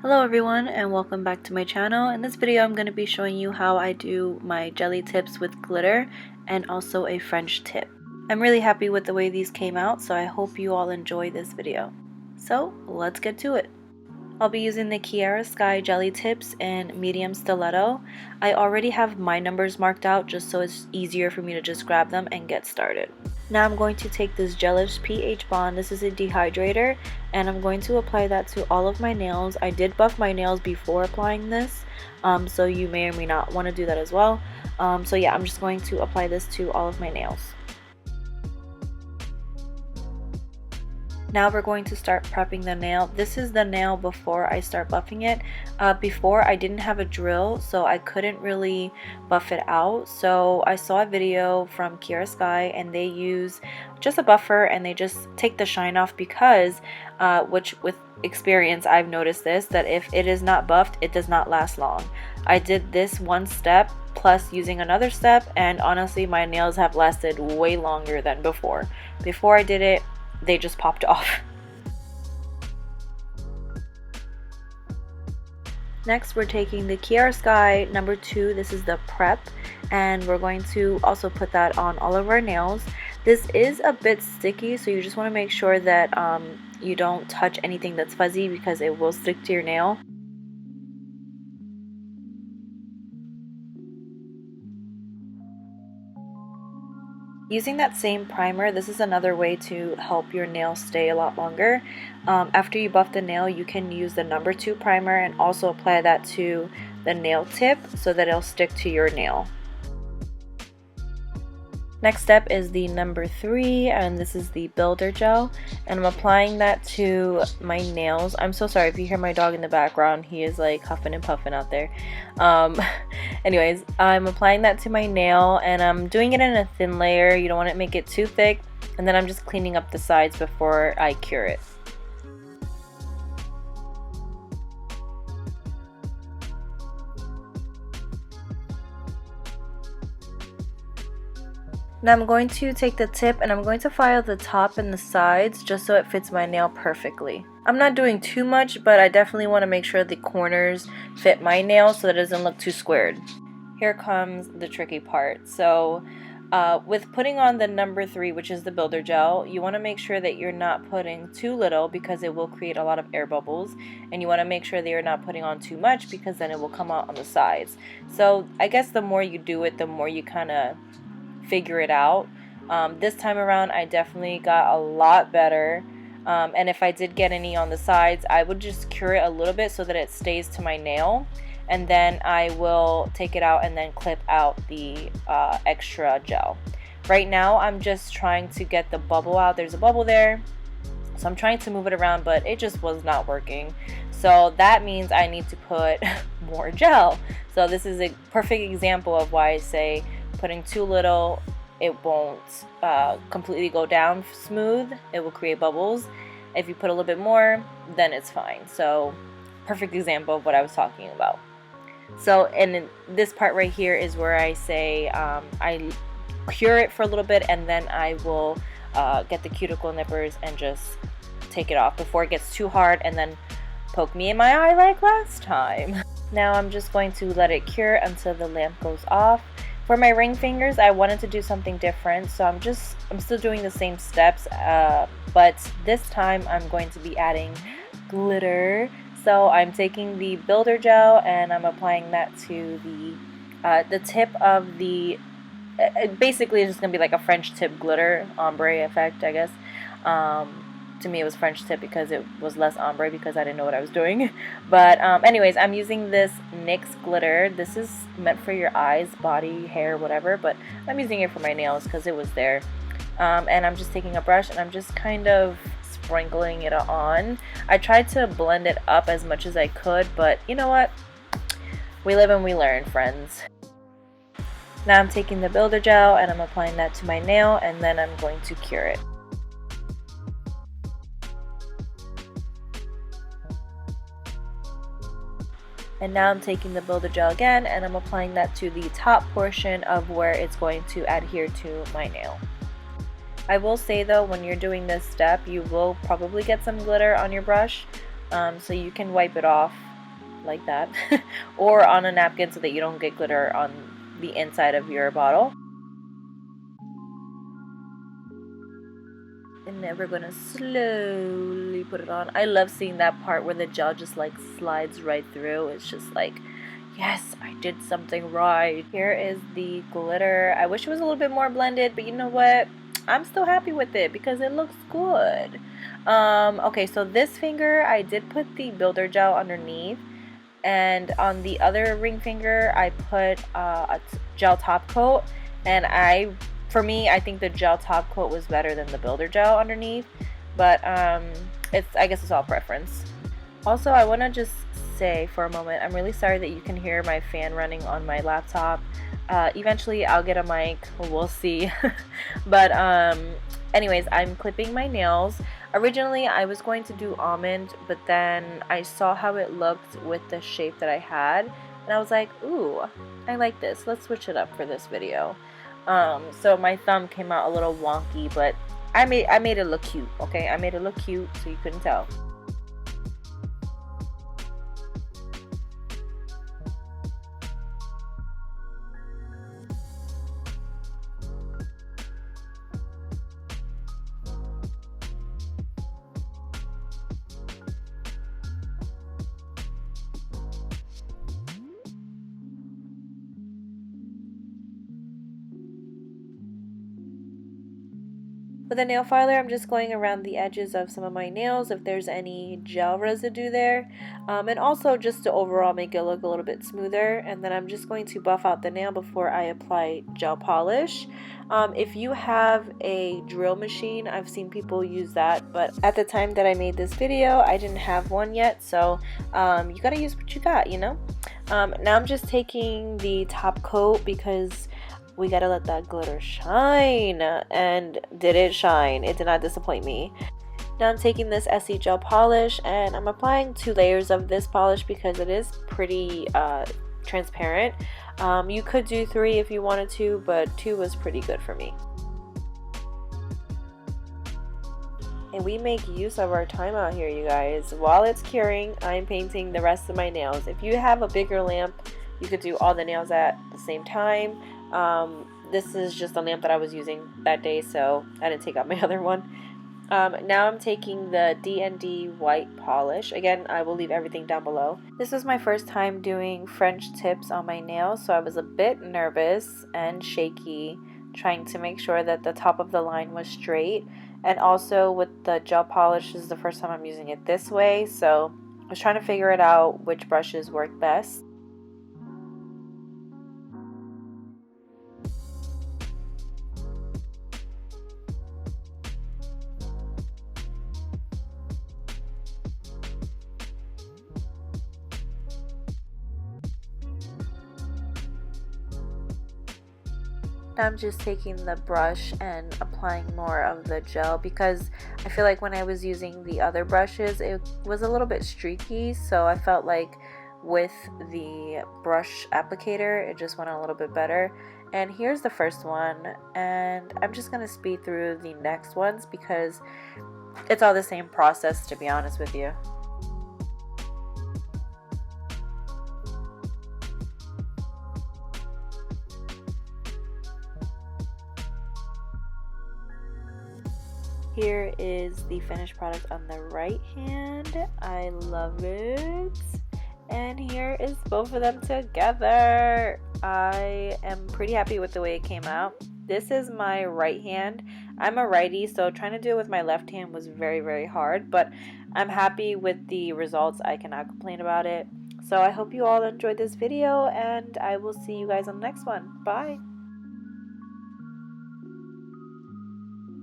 Hello everyone and welcome back to my channel. In this video I'm going to be showing you how I do my jelly tips with glitter and also a French tip. I'm really happy with the way these came out, so I hope you all enjoy this video. So let's get to it. I'll be using the Hiiii Sky jelly tips in medium stiletto. I already have my numbers marked out just so it's easier for me to just grab them and get started. Now I'm going to take this Gelish pH bond, this is a dehydrator, and I'm going to apply that to all of my nails. I did buff my nails before applying this, so you may or may not want to do that as well. So yeah, I'm just going to apply this to all of my nails. Now we're going to start prepping the nail. This is the nail before I start buffing it. Before I didn't have a drill, so I couldn't really buff it out. So I saw a video from Hiiii Sky and they use just a buffer and they just take the shine off because, which with experience I've noticed this, that if it is not buffed, it does not last long. I did this one step plus using another step, and honestly my nails have lasted way longer than before. Before I did it, they just popped off. Next we're taking the Hiiii Sky number 2, this is the prep, and we're going to also put that on all of our nails. This is a bit sticky, so you just want to make sure that you don't touch anything that's fuzzy because it will stick to your nail. Using that same primer, this is another way to help your nail stay a lot longer. After you buff the nail, you can use the number 2 primer and also apply that to the nail tip so that it'll stick to your nail. Next step is the number 3, and this is the builder gel, and I'm applying that to my nails. I'm so sorry if you hear my dog in the background, he is like huffing and puffing out there. Anyways, I'm applying that to my nail and I'm doing it in a thin layer. You don't want to make it too thick, and then I'm just cleaning up the sides before I cure it. Now I'm going to take the tip and I'm going to file the top and the sides just so it fits my nail perfectly. I'm not doing too much, but I definitely want to make sure the corners fit my nail so that it doesn't look too squared. Here comes the tricky part. So with putting on the number 3, which is the builder gel, you want to make sure that you're not putting too little because it will create a lot of air bubbles, and you want to make sure that you're not putting on too much because then it will come out on the sides. So I guess the more you do it, the more you kind of figure it out. This time around I definitely got a lot better, and if I did get any on the sides, I would just cure it a little bit so that it stays to my nail, and then I will take it out and then clip out the extra gel. Right now I'm just trying to get the bubble out. There's a bubble there, so I'm trying to move it around, but it just was not working. So that means I need to put more gel. So this is a perfect example of why I say putting too little, it won't completely go down smooth. It will create bubbles. If you put a little bit more, then it's fine. So perfect example of what I was talking about. So and this part right here is where I say I cure it for a little bit, and then I will get the cuticle nippers and just take it off before it gets too hard and then poke me in my eye like last time. Now I'm just going to let it cure until the lamp goes off. For my ring fingers, I wanted to do something different, so I'm still doing the same steps, but this time I'm going to be adding glitter. So I'm taking the builder gel and I'm applying that to the tip of the, basically it's just going to be like a French tip glitter, ombre effect, I guess. To me it was French tip because it was less ombre because I didn't know what I was doing. But anyways, I'm using this NYX glitter. This is meant for your eyes, body, hair, whatever, but I'm using it for my nails because it was there. And I'm just taking a brush and I'm just kind of sprinkling it on. I tried to blend it up as much as I could, but you know what? We live and we learn, friends. Now I'm taking the builder gel and I'm applying that to my nail, and then I'm going to cure it. And now I'm taking the builder gel again and I'm applying that to the top portion of where it's going to adhere to my nail. I will say though, when you're doing this step, you will probably get some glitter on your brush, so you can wipe it off like that, or on a napkin so that you don't get glitter on the inside of your bottle. And then we're gonna slowly put it on. I love seeing that part where the gel just like slides right through. It's just like, yes, I did something right. Here is the glitter. I wish it was a little bit more blended, but you know what? I'm still happy with it because it looks good. Okay, so this finger, I did put the builder gel underneath. And on the other ring finger, I put a gel top coat. And for me, I think the gel top coat was better than the builder gel underneath. But I guess it's all preference. Also, I want to just say for a moment, I'm really sorry that you can hear my fan running on my laptop. Eventually, I'll get a mic. We'll see. But anyways, I'm clipping my nails. Originally, I was going to do almond, but then I saw how it looked with the shape that I had, and I was like, ooh, I like this. Let's switch it up for this video. So my thumb came out a little wonky, but I made it look cute, okay? I made it look cute so you couldn't tell. With a nail filer, I'm just going around the edges of some of my nails if there's any gel residue there, and also just to overall make it look a little bit smoother. And then I'm just going to buff out the nail before I apply gel polish. If you have a drill machine, I've seen people use that, but at the time that I made this video, I didn't have one yet, so you gotta use what you got, you know? Now I'm just taking the top coat because we gotta let that glitter shine. And did it shine? It did not disappoint me. Now I'm taking this SE gel polish and I'm applying 2 layers of this polish because it is pretty transparent. You could do 3 if you wanted to, but 2 was pretty good for me. And we make use of our time out here, you guys. While it's curing, I'm painting the rest of my nails. If you have a bigger lamp, you could do all the nails at the same time. This is just a lamp that I was using that day, so I didn't take out my other one. Now I'm taking the D&D white polish. Again, I will leave everything down below. This was my first time doing French tips on my nails, so I was a bit nervous and shaky, trying to make sure that the top of the line was straight. And also with the gel polish, this is the first time I'm using it this way, so I was trying to figure it out which brushes work best. I'm just taking the brush and applying more of the gel because I feel like when I was using the other brushes it was a little bit streaky, so I felt like with the brush applicator it just went a little bit better. And here's the first one, and I'm just gonna speed through the next ones because it's all the same process, to be honest with you. Here is the finished product on the right hand. I love it. And here is both of them together. I am pretty happy with the way it came out. This is my right hand. I'm a righty, so trying to do it with my left hand was very, very hard, but I'm happy with the results. I cannot complain about it. So I hope you all enjoyed this video, and I will see you guys on the next one. Bye.